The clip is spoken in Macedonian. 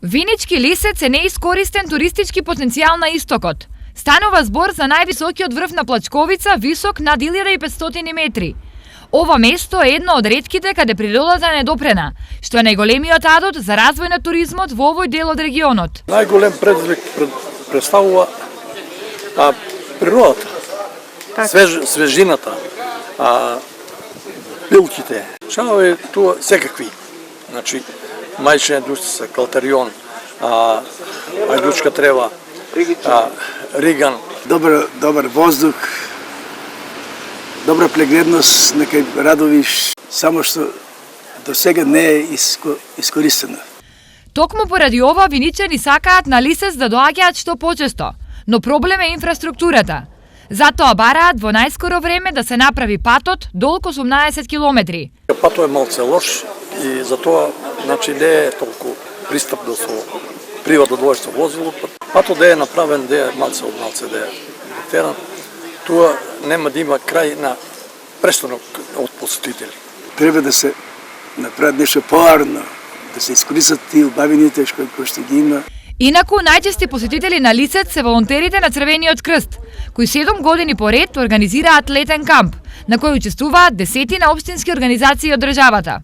Винички Лисец е неискористен туристички потенцијал на истокот. Станува збор за највисокиот врв на Плачковица, висок над 1500 метри. Ова место е едно од ретките каде природата не допрена, што е најголемиот адот за развој на туризмот во овој дел од регионот. Најголем предизвик представува природата, свежината, билките. Шанове тоа секакви. Значи, мајчина душица, калтерион, ајдучка трева, риган. Добар воздух, добра прегледност на кај радовиш, само што до сега не е искористена. Токму поради ова виничани сакаат на Лисец да доаѓаат што почесто, но проблем е инфраструктурата. Затоа бараат во најскоро време да се направи патот долг 18 километри. Патот е малце лош и затоа значи не е толку пристапно со приватно двојство возило. Патот да е направен, да е малце да е терен, тоа нема да има крај на престанок од посетители. Треба да се направат нешто поарно, да се искористат тие убавините кои што ги има. Инаку, најчести посетители на Лисец се волонтерите на Црвениот крст, кои 7 години поред организираат летен камп, на кој учествуваат десетина општински организации од државата.